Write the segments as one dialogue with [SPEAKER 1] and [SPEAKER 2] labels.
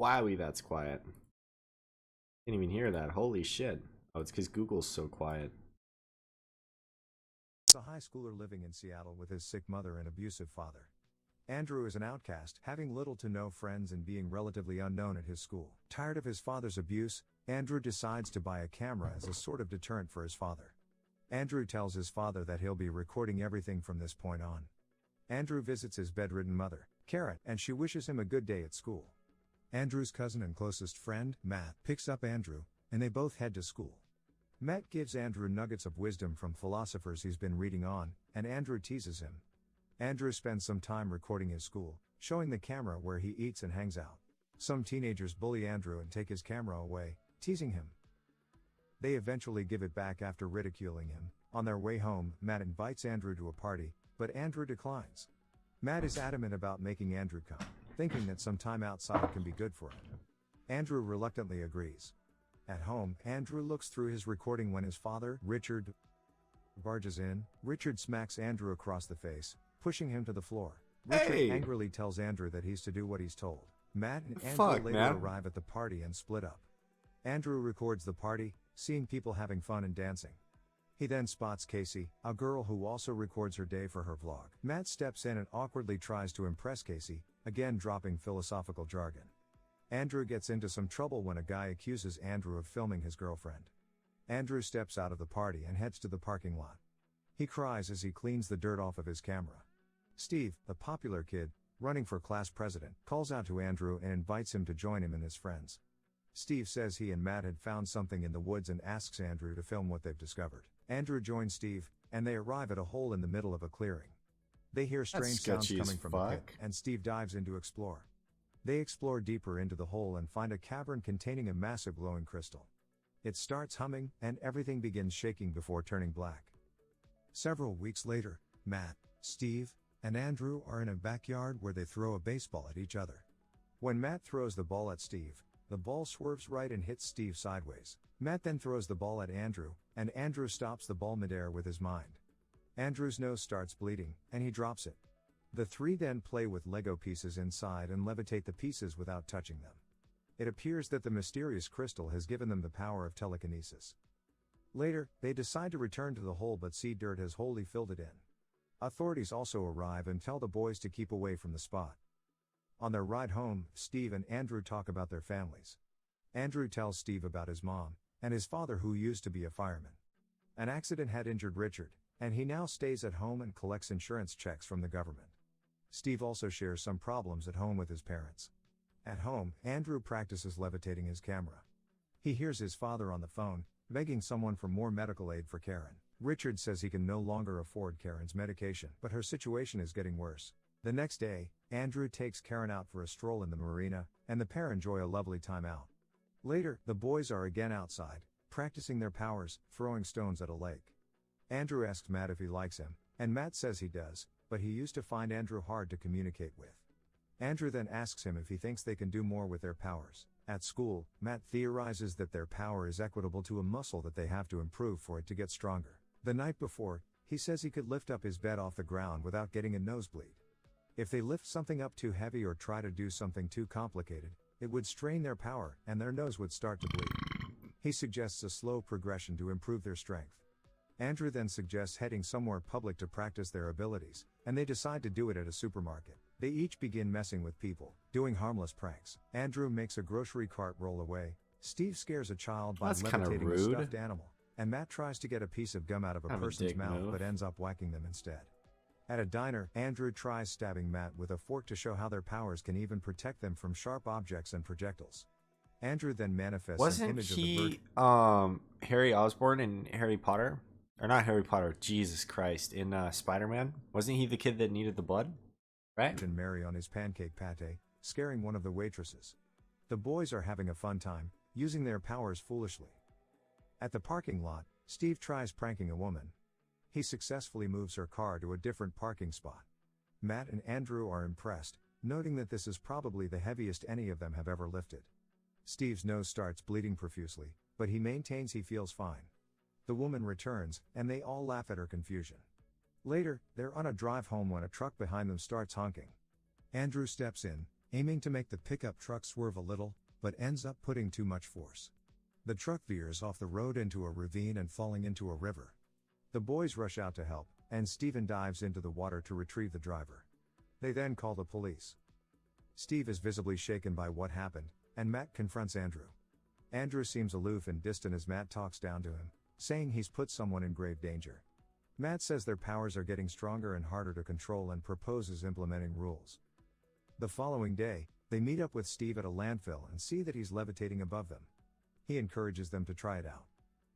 [SPEAKER 1] Wowie, that's quiet. Can't even hear that. Holy shit. Oh, it's because Google's so quiet.
[SPEAKER 2] A high schooler living in Seattle with his sick mother and abusive father. Andrew is an outcast, having little to no friends and being relatively unknown at his school. Tired of his father's abuse, Andrew decides to buy a camera as a sort of deterrent for his father. Andrew tells his father that he'll be recording everything from this point on. Andrew visits his bedridden mother, Karen, and she wishes him a good day at school. Andrew's cousin and closest friend, Matt, picks up Andrew, and they both head to school. Matt gives Andrew nuggets of wisdom from philosophers he's been reading on, and Andrew teases him. Andrew spends some time recording his school, showing the camera where he eats and hangs out. Some teenagers bully Andrew and take his camera away, teasing him. They eventually give it back after ridiculing him. On their way home, Matt invites Andrew to a party, but Andrew declines. Matt is adamant about making Andrew come, thinking that some time outside can be good for him. Andrew reluctantly agrees. At home, Andrew looks through his recording when his father, Richard, barges in. Richard smacks Andrew across the face, pushing him to the floor. Richard angrily tells Andrew that he's to do what he's told. Matt and Andrew later arrive at the party and split up. Andrew records the party, seeing people having fun and dancing. He then spots Casey, a girl who also records her day for her vlog. Matt steps in and awkwardly tries to impress Casey, again dropping philosophical jargon. Andrew gets into some trouble when a guy accuses Andrew of filming his girlfriend. Andrew steps out of the party and heads to the parking lot. He cries as he cleans the dirt off of his camera. Steve, the popular kid, running for class president, calls out to Andrew and invites him to join him and his friends. Steve says he and Matt had found something in the woods and asks Andrew to film what they've discovered. Andrew joins Steve, and they arrive at a hole in the middle of a clearing. They hear strange sounds coming from the pit, and Steve dives in to explore. They explore deeper into the hole and find a cavern containing a massive glowing crystal. It starts humming, and everything begins shaking before turning black. Several weeks later, Matt, Steve, and Andrew are in a backyard where they throw a baseball at each other. When Matt throws the ball at Steve, the ball swerves right and hits Steve sideways. Matt then throws the ball at Andrew, and Andrew stops the ball midair with his mind. Andrew's nose starts bleeding, and he drops it. The three then play with Lego pieces inside and levitate the pieces without touching them. It appears that the mysterious crystal has given them the power of telekinesis. Later, they decide to return to the hole but see dirt has wholly filled it in. Authorities also arrive and tell the boys to keep away from the spot. On their ride home, Steve and Andrew talk about their families. Andrew tells Steve about his mom, and his father who used to be a fireman. An accident had injured Richard, and he now stays at home and collects insurance checks from the government. Steve also shares some problems at home with his parents. At home, Andrew practices levitating his camera. He hears his father on the phone, begging someone for more medical aid for Karen. Richard says he can no longer afford Karen's medication, but her situation is getting worse. The next day, Andrew takes Karen out for a stroll in the marina, and the pair enjoy a lovely time out. Later, the boys are again outside, practicing their powers, throwing stones at a lake. Andrew asks Matt if he likes him, and Matt says he does, but he used to find Andrew hard to communicate with. Andrew then asks him if he thinks they can do more with their powers. At school, Matt theorizes that their power is equitable to a muscle that they have to improve for it to get stronger. The night before, he says he could lift up his bed off the ground without getting a nosebleed. If they lift something up too heavy or try to do something too complicated, it would strain their power and their nose would start to bleed. He suggests a slow progression to improve their strength. Andrew then suggests heading somewhere public to practice their abilities, and they decide to do it at a supermarket. They each begin messing with people, doing harmless pranks. Andrew makes a grocery cart roll away, Steve scares a child by levitating a stuffed animal, and Matt tries to get a piece of gum out of a person's mouth but ends up whacking them instead. At a diner, Andrew tries stabbing Matt with a fork to show how their powers can even protect them from sharp objects and projectiles. Andrew then manifests an image of the bird.
[SPEAKER 1] Harry Osborn in Harry Potter? Or not Harry Potter, Jesus Christ, in Spider-Man? Wasn't he the kid that needed the blood? Right?
[SPEAKER 2] And Mary on his pancake pate, scaring one of the waitresses. The boys are having a fun time, using their powers foolishly. At the parking lot, Steve tries pranking a woman. He successfully moves her car to a different parking spot. Matt and Andrew are impressed, noting that this is probably the heaviest any of them have ever lifted. Steve's nose starts bleeding profusely, but he maintains he feels fine. The woman returns, and they all laugh at her confusion. Later, they're on a drive home when a truck behind them starts honking. Andrew steps in, aiming to make the pickup truck swerve a little, but ends up putting too much force. The truck veers off the road into a ravine and falling into a river. The boys rush out to help, and Steven dives into the water to retrieve the driver. They then call the police. Steve is visibly shaken by what happened, and Matt confronts Andrew. Andrew seems aloof and distant as Matt talks down to him, saying he's put someone in grave danger. Matt says their powers are getting stronger and harder to control and proposes implementing rules. The following day, they meet up with Steve at a landfill and see that he's levitating above them. He encourages them to try it out.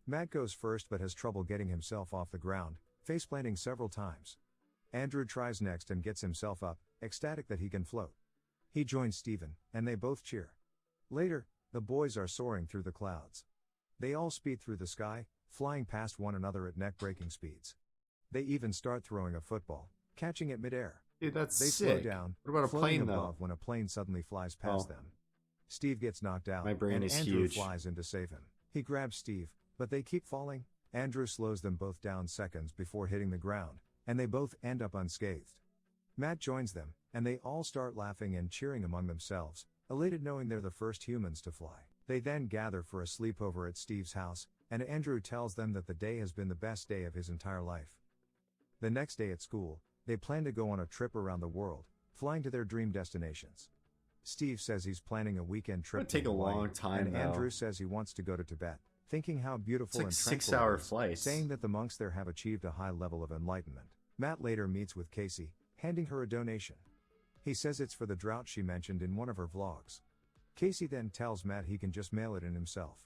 [SPEAKER 2] Matt goes first but has trouble getting himself off the ground, faceplanting several times. Andrew tries next and gets himself up, ecstatic that he can float. He joins Steven, and they both cheer. Later, the boys are soaring through the clouds. They all speed through the sky, flying past one another at neck-breaking speeds. They even start throwing a football, catching it midair.
[SPEAKER 1] Dude, that's
[SPEAKER 2] They
[SPEAKER 1] sick.
[SPEAKER 2] slow down,
[SPEAKER 1] What about a
[SPEAKER 2] floating
[SPEAKER 1] plane, though?
[SPEAKER 2] above when a plane suddenly flies past them. Steve gets knocked out,
[SPEAKER 1] My brain
[SPEAKER 2] and
[SPEAKER 1] is
[SPEAKER 2] Andrew
[SPEAKER 1] huge.
[SPEAKER 2] flies in to save him. He grabs Steve, but they keep falling. Andrew slows them both down seconds before hitting the ground, and they both end up unscathed. Matt joins them, and they all start laughing and cheering among themselves, elated knowing they're the first humans to fly. They then gather for a sleepover at Steve's house, and Andrew tells them that the day has been the best day of his entire life. The next day at school, they plan to go on a trip around the world, flying to their dream destinations. Steve says he's planning a weekend trip
[SPEAKER 1] It'd take
[SPEAKER 2] to
[SPEAKER 1] a
[SPEAKER 2] Hawaii,
[SPEAKER 1] long time,
[SPEAKER 2] and
[SPEAKER 1] though.
[SPEAKER 2] Andrew says he wants to go to Tibet, thinking how beautiful
[SPEAKER 1] It's
[SPEAKER 2] and
[SPEAKER 1] like
[SPEAKER 2] tranquil
[SPEAKER 1] 6-hour
[SPEAKER 2] it is,
[SPEAKER 1] flights.
[SPEAKER 2] saying that the monks there have achieved a high level of enlightenment. Matt later meets with Casey, handing her a donation. He says it's for the drought she mentioned in one of her vlogs. Casey then tells Matt he can just mail it in himself.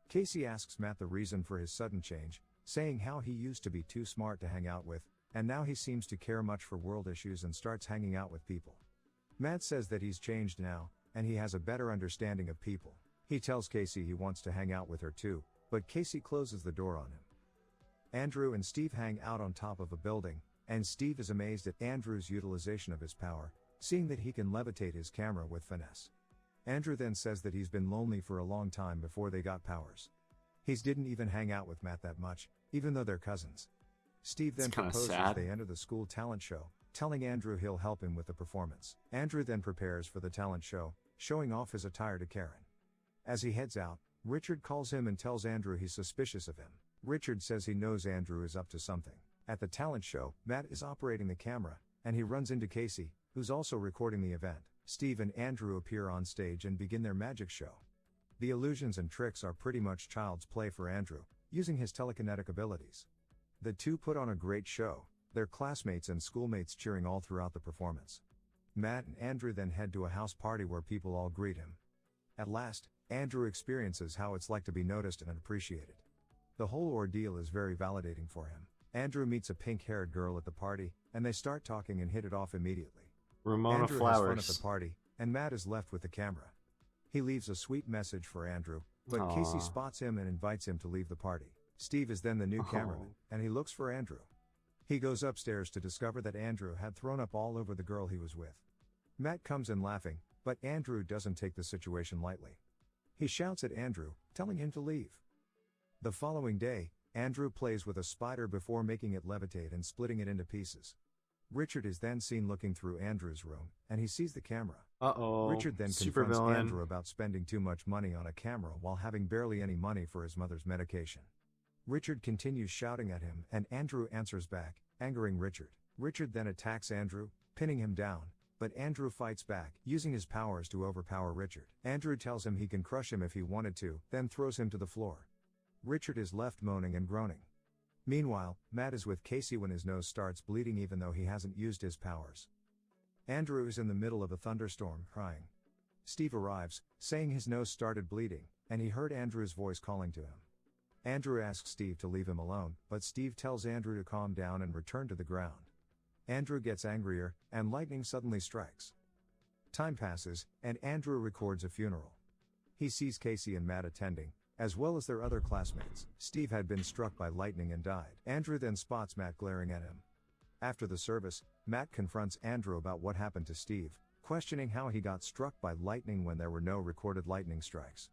[SPEAKER 2] Casey asks Matt the reason for his sudden change, saying how he used to be too smart to hang out with, and now he seems to care much for world issues and starts hanging out with people. Matt says that he's changed now, and he has a better understanding of people. He tells Casey he wants to hang out with her too, but Casey closes the door on him. Andrew and Steve hang out on top of a building, and Steve is amazed at Andrew's utilization of his power, seeing that he can levitate his camera with finesse. Andrew then says that he's been lonely for a long time before they got powers. He didn't even hang out with Matt that much, even though they're cousins. Steve then
[SPEAKER 1] It's kinda
[SPEAKER 2] proposes
[SPEAKER 1] sad.
[SPEAKER 2] they enter the school talent show, telling Andrew he'll help him with the performance. Andrew then prepares for the talent show, showing off his attire to Karen. As he heads out, Richard calls him and tells Andrew he's suspicious of him. Richard says he knows Andrew is up to something. At the talent show, Matt is operating the camera, and he runs into Casey, who's also recording the event. Steve and Andrew appear on stage and begin their magic show. The illusions and tricks are pretty much child's play for Andrew, using his telekinetic abilities. The two put on a great show, their classmates and schoolmates cheering all throughout the performance. Matt and Andrew then head to a house party where people all greet him. At last, Andrew experiences how it's like to be noticed and appreciated. The whole ordeal is very validating for him. Andrew meets a pink-haired girl at the party, and they start talking and hit it off immediately.
[SPEAKER 1] Ramona
[SPEAKER 2] Andrew has fun at
[SPEAKER 1] Flowers.
[SPEAKER 2] the party, and Matt is left with the camera. He leaves a sweet message for Andrew, but
[SPEAKER 1] Aw.
[SPEAKER 2] Casey spots him and invites him to leave the party. Steve is then the new cameraman, and he looks for Andrew. He goes upstairs to discover that Andrew had thrown up all over the girl he was with. Matt comes in laughing, but Andrew doesn't take the situation lightly. He shouts at Andrew, telling him to leave. The following day, Andrew plays with a spider before making it levitate and splitting it into pieces. Richard is then seen looking through Andrew's room, and he sees the camera.
[SPEAKER 1] Uh-oh.
[SPEAKER 2] Richard then
[SPEAKER 1] Super
[SPEAKER 2] confronts
[SPEAKER 1] villain.
[SPEAKER 2] Andrew about spending too much money on a camera while having barely any money for his mother's medication. Richard continues shouting at him, and Andrew answers back, angering Richard. Richard then attacks Andrew, pinning him down, but Andrew fights back, using his powers to overpower Richard. Andrew tells him he can crush him if he wanted to, then throws him to the floor. Richard is left moaning and groaning. Meanwhile, Matt is with Casey when his nose starts bleeding even though he hasn't used his powers. Andrew is in the middle of a thunderstorm, crying. Steve arrives, saying his nose started bleeding, and he heard Andrew's voice calling to him. Andrew asks Steve to leave him alone, but Steve tells Andrew to calm down and return to the ground. Andrew gets angrier, and lightning suddenly strikes. Time passes, and Andrew records a funeral. He sees Casey and Matt attending, as well as their other classmates. Steve had been struck by lightning and died. Andrew then spots Matt glaring at him. After the service, Matt confronts Andrew about what happened to Steve, questioning how he got struck by lightning when there were no recorded lightning strikes.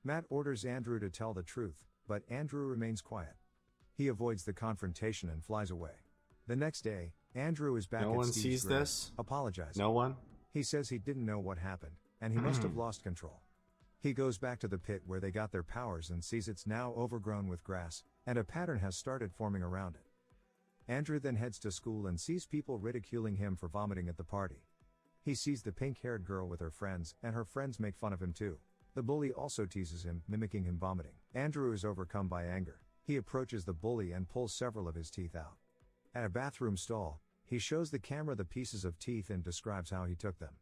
[SPEAKER 2] Matt orders Andrew to tell the truth, but Andrew remains quiet. He avoids the confrontation and flies away. The next day, Andrew is back
[SPEAKER 1] No
[SPEAKER 2] at
[SPEAKER 1] one
[SPEAKER 2] Steve's
[SPEAKER 1] sees
[SPEAKER 2] grave,
[SPEAKER 1] this?
[SPEAKER 2] apologizing.
[SPEAKER 1] No one?
[SPEAKER 2] He says he didn't know what happened, and he must have lost control. He goes back to the pit where they got their powers and sees it's now overgrown with grass, and a pattern has started forming around it. Andrew then heads to school and sees people ridiculing him for vomiting at the party. He sees the pink-haired girl with her friends, and her friends make fun of him too. The bully also teases him, mimicking him vomiting. Andrew is overcome by anger. He approaches the bully and pulls several of his teeth out. At a bathroom stall, he shows the camera the pieces of teeth and describes how he took them.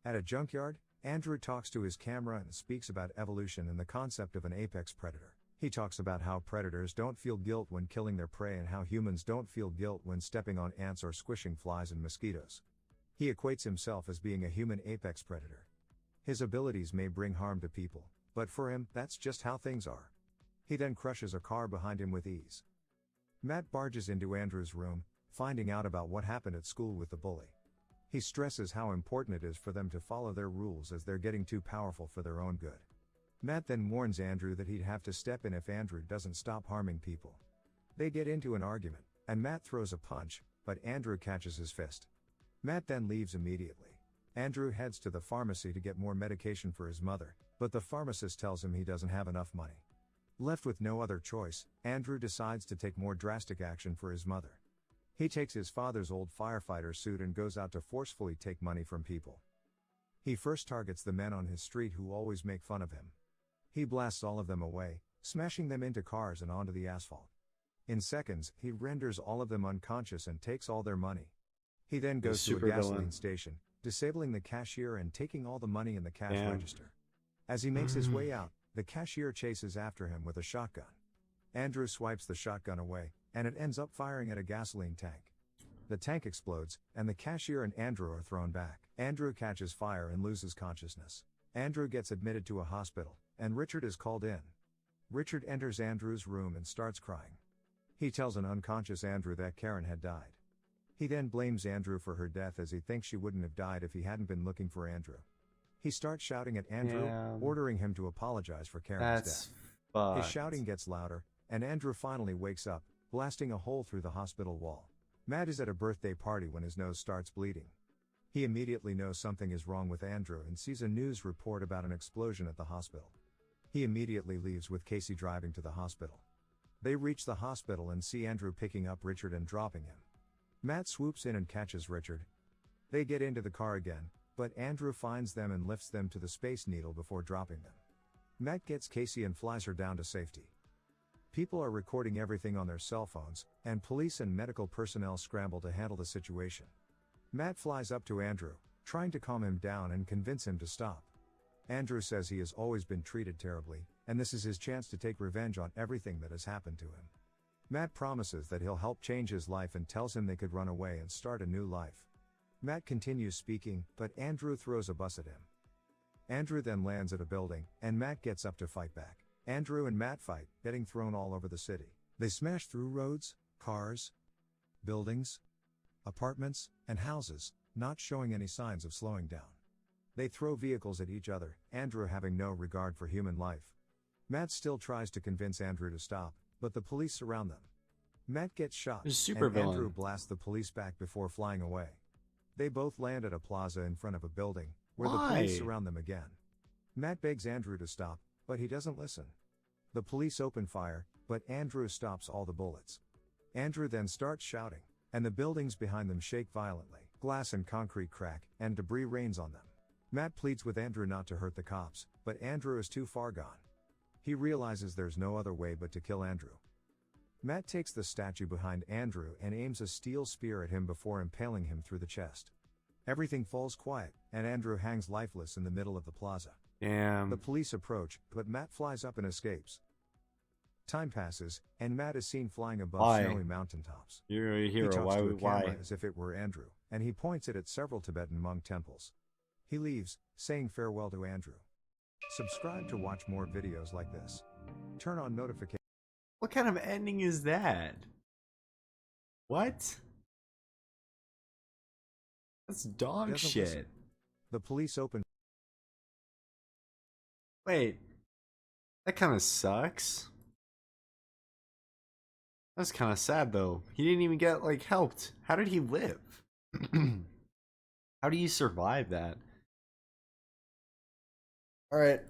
[SPEAKER 2] At a junkyard, Andrew talks to his camera and speaks about evolution and the concept of an apex predator. He talks about how predators don't feel guilt when killing their prey and how humans don't feel guilt when stepping on ants or squishing flies and mosquitoes. He equates himself as being a human apex predator. His abilities may bring harm to people, but for him, that's just how things are. He then crushes a car behind him with ease. Matt barges into Andrew's room, finding out about what happened at school with the bully. He stresses how important it is for them to follow their rules as they're getting too powerful for their own good. Matt then warns Andrew that he'd have to step in if Andrew doesn't stop harming people. They get into an argument, and Matt throws a punch, but Andrew catches his fist. Matt then leaves immediately. Andrew heads to the pharmacy to get more medication for his mother, but the pharmacist tells him he doesn't have enough money. Left with no other choice, Andrew decides to take more drastic action for his mother. He takes his father's old firefighter suit and goes out to forcefully take money from people. He first targets the men on his street who always make fun of him. He blasts all of them away, smashing them into cars and onto the asphalt. In seconds, he renders all of them unconscious and takes all their money. He then goes to a gasoline station, disabling the cashier and taking all the money in the cash register. As he makes his way out, the cashier chases after him with a shotgun. Andrew swipes the shotgun away, and it ends up firing at a gasoline tank. The tank explodes, and the cashier and Andrew are thrown back. Andrew catches fire and loses consciousness. Andrew gets admitted to a hospital, and Richard is called in. Richard enters Andrew's room and starts crying. He tells an unconscious Andrew that Karen had died. He then blames Andrew for her death as he thinks she wouldn't have died if he hadn't been looking for Andrew. He starts shouting at Andrew, ordering him to apologize for Karen's death.
[SPEAKER 1] Fucked.
[SPEAKER 2] His shouting gets louder, and Andrew finally wakes up, blasting a hole through the hospital wall. Matt is at a birthday party when his nose starts bleeding. He immediately knows something is wrong with Andrew and sees a news report about an explosion at the hospital. He immediately leaves with Casey driving to the hospital. They reach the hospital and see Andrew picking up Richard and dropping him. Matt swoops in and catches Richard. They get into the car again, but Andrew finds them and lifts them to the Space Needle before dropping them. Matt gets Casey and flies her down to safety. People are recording everything on their cell phones, and police and medical personnel scramble to handle the situation. Matt flies up to Andrew, trying to calm him down and convince him to stop. Andrew says he has always been treated terribly, and this is his chance to take revenge on everything that has happened to him. Matt promises that he'll help change his life and tells him they could run away and start a new life. Matt continues speaking, but Andrew throws a bus at him. Andrew then lands at a building, and Matt gets up to fight back. Andrew and Matt fight, getting thrown all over the city. They smash through roads, cars, buildings, apartments, and houses, not showing any signs of slowing down. They throw vehicles at each other, Andrew having no regard for human life. Matt still tries to convince Andrew to stop, but the police surround them. Matt gets shot, and Andrew blasts the police back before flying away. They both land at a plaza in front of a building, where the police surround them again. Matt begs Andrew to stop, but he doesn't listen. The police open fire, but Andrew stops all the bullets. Andrew then starts shouting, and the buildings behind them shake violently. Glass and concrete crack, and debris rains on them. Matt pleads with Andrew not to hurt the cops, but Andrew is too far gone. He realizes there's no other way but to kill Andrew. Matt takes the statue behind Andrew and aims a steel spear at him before impaling him through the chest. Everything falls quiet, and Andrew hangs lifeless in the middle of the plaza.
[SPEAKER 1] Damn.
[SPEAKER 2] The police approach, but Matt flies up and escapes. Time passes, and Matt is seen flying above snowy mountaintops.
[SPEAKER 1] You're a hero.
[SPEAKER 2] He talks to a
[SPEAKER 1] Why?
[SPEAKER 2] camera as if it were Andrew, and he points it at several Tibetan monk temples. He leaves, saying farewell to Andrew. Subscribe to watch more videos like this. Turn on notifications.
[SPEAKER 1] What kind of ending is that? What? That's dog shit.
[SPEAKER 2] Listen. The police open.
[SPEAKER 1] Wait. That kind of sucks. That's kind of sad though. He didn't even get like helped. How did he live? How do you survive that?
[SPEAKER 3] All right.